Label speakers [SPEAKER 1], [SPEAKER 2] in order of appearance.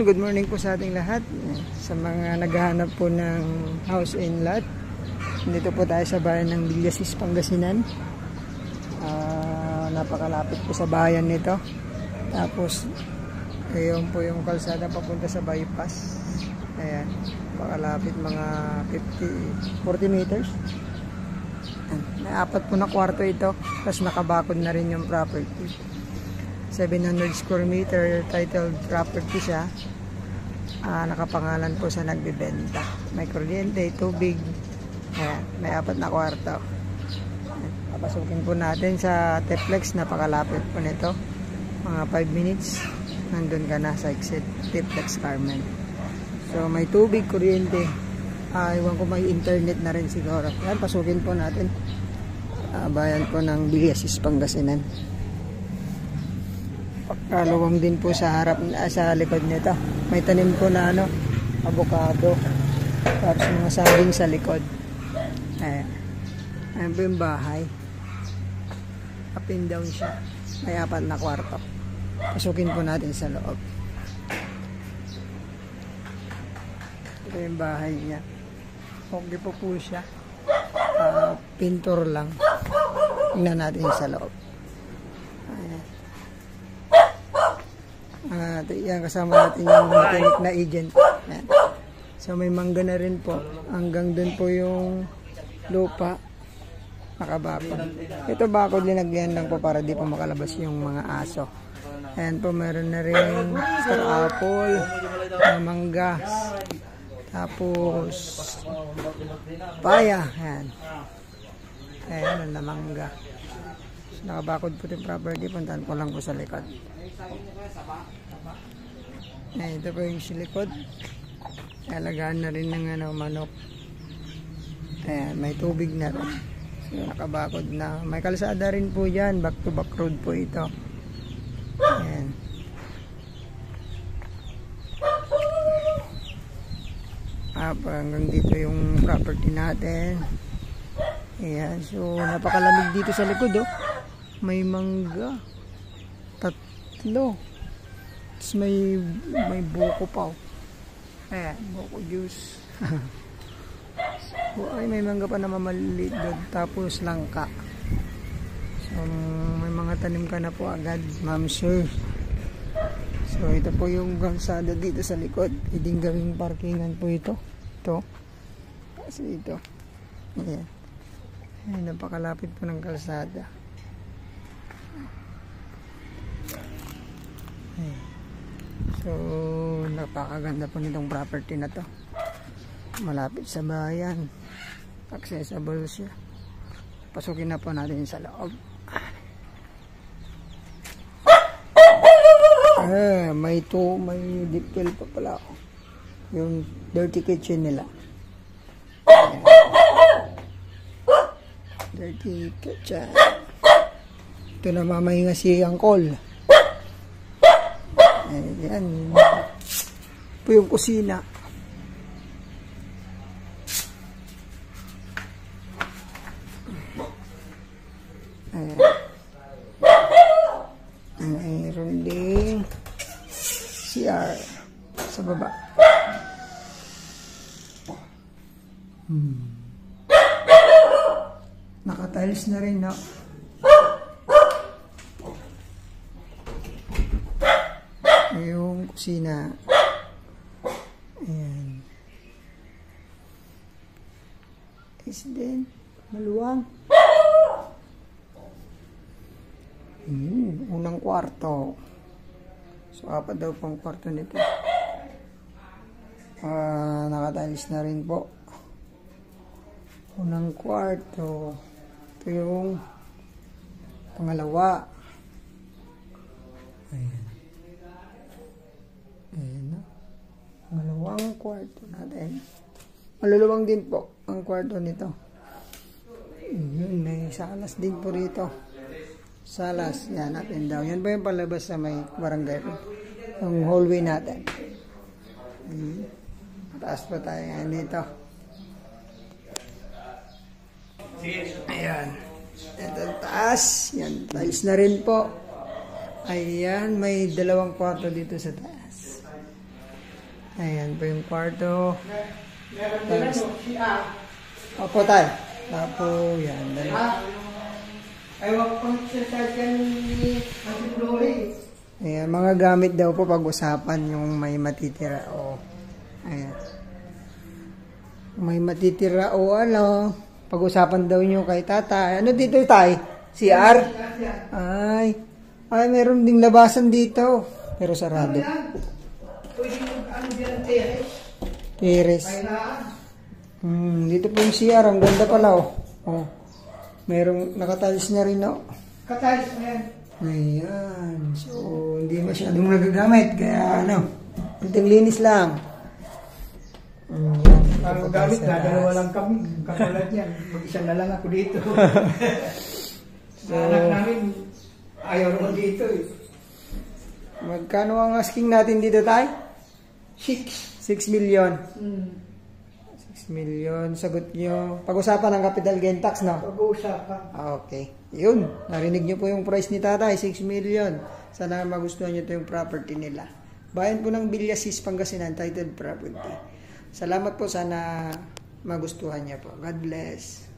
[SPEAKER 1] good morning po sa ating lahat. Sa mga naghahanap po ng house and lot, dito po tayo sa bayan ng Villasis, Pangasinan. Napakalapit po sa bayan nito. Tapos ayun po yung kalsada papunta sa bypass. Ayan, napakalapit, mga 40 meters. May apat po na kwarto ito, tapos nakabakod na rin yung property. 700 square meter titled property siya. Nakapangalan po sa nagbebenta. May kuryente, tubig. Ayan, may apat na kwarto. Papasukin po natin sa Teplex. Napakalapit po nito. Mga 5 minutes nandun ka na sa exit Teplex Carmen. So may tubig, kuryente. Iwan ko may internet na rin siguro. Ayan, pasukin po natin. Bayan po ng Villasis, Pangasinan. Pagkaluwang din po sa harap, sa likod nito. May tanim po na avocado. Tapos mga saging sa likod. Ayan. Ayan po yung bahay. Up and down siya. May apat na kwarto. Pasukin po natin sa loob. Ito yung bahay niya. Okay po siya. Pintor lang. Tingnan natin sa loob. Ayan. Yan, kasama natin yung mechanic na agent. Ayan. So may mangga na rin po. Hanggang dun po yung lupa. Nakabakod. Ito bakod linagyan lang po para di po makalabas yung mga aso. Ayan po, meron na rin star apple, mangga. Tapos paya. Ayan. Ayan na mangga. So, nakabakod po yung property. Puntahan ko lang po sa likod. Ayan, ito po yung silikod. Alagaan na rin ng manok. Ayan, may tubig na rin. So, nakabakod na. May kalsada rin po dyan. Back to back road po ito. Ayan. Hanggang dito yung property natin. Ayan, so napakalamig dito sa likod. May mangga. 3. Tapos may buko pa. Ayan, buko juice. So, ay, may mangga pa na mamaliit doon. Tapos langka. So may mga tanim ka na po agad, ma'am sir. So ito po yung kalsada dito sa likod. Pwedeng gawing parkingan po ito. Ito. Kasi ito. Ayan. Ayan, napakalapit po ng kalsada. Ayan. So napakaganda po nitong property na to. Malapit sa bayan. Accessible siya. Pasukin na po natin sa loob. May deep well pa pala. Yung dirty kitchen nila. Ayan. Dirty kitchen. Ito na mamahinga si Uncle. Ayan. Ito yung kusina. Ayan. Mayroon ding CR sa baba. Naka-tiles na rin, no? Yung kusina. Ayan. Is din maluwang. Unang kwarto. So, apat daw pang kwarto nito. Nakatiles na rin po. Unang kwarto. Ito yung pangalawa. Ayan. Ayan na. Pangalawang kwarto natin. Maluluwang din po ang kwarto nito. Ayan, may salas din po rito. Salas, yan, up and down. Yan ba yung palabas sa may barangay? Yung hallway natin. Taas pa tayo yan dito. Ayan. Ito taas. Yan, tiles na rin po. Ayan, may 2 kwarto dito sa taas. Ayan po yung kwarto.
[SPEAKER 2] Meron din ano, CR.
[SPEAKER 1] Opo tayo. Tapo, yan. Dali.
[SPEAKER 2] Ayaw ko exercise yan ni Auntie Glory.
[SPEAKER 1] Ayan, mga gamit daw po pag-usapan yung may matitira o ayan. May matitira o ano, pag-usapan daw nyo kay tatay. Ano dito tay? CR? Ay, meron ding labasan dito. Pero sarado.
[SPEAKER 2] Pwede yung ano dyan, terrace.
[SPEAKER 1] Terrace. Dito po yung CR. Ang ganda pala oh. Oh. Merong nakatiles na rin oh.
[SPEAKER 2] Katiles na yan.
[SPEAKER 1] Ayan. So, hindi masyadong nagagamit. Kaya ano, kunting linis lang.
[SPEAKER 2] Ang gamit na, dalawa lang kami. Katulad yan. Mag-isa na lang ako dito.
[SPEAKER 1] So,
[SPEAKER 2] anak namin, ayaw naman dito eh.
[SPEAKER 1] Magkano ang asking natin dito tayo? 6 million. 6 million. Sagot nyo. Pag-usapan ng capital gain tax, no?
[SPEAKER 2] Pag-uusapan.
[SPEAKER 1] Okay. Yun. Narinig nyo po yung price ni tatay. 6 million. Sana magustuhan nyo ito yung property nila. Bayan po ng Villasis, Pangasinan, titled property. Salamat po. Sana magustuhan niya po. God bless.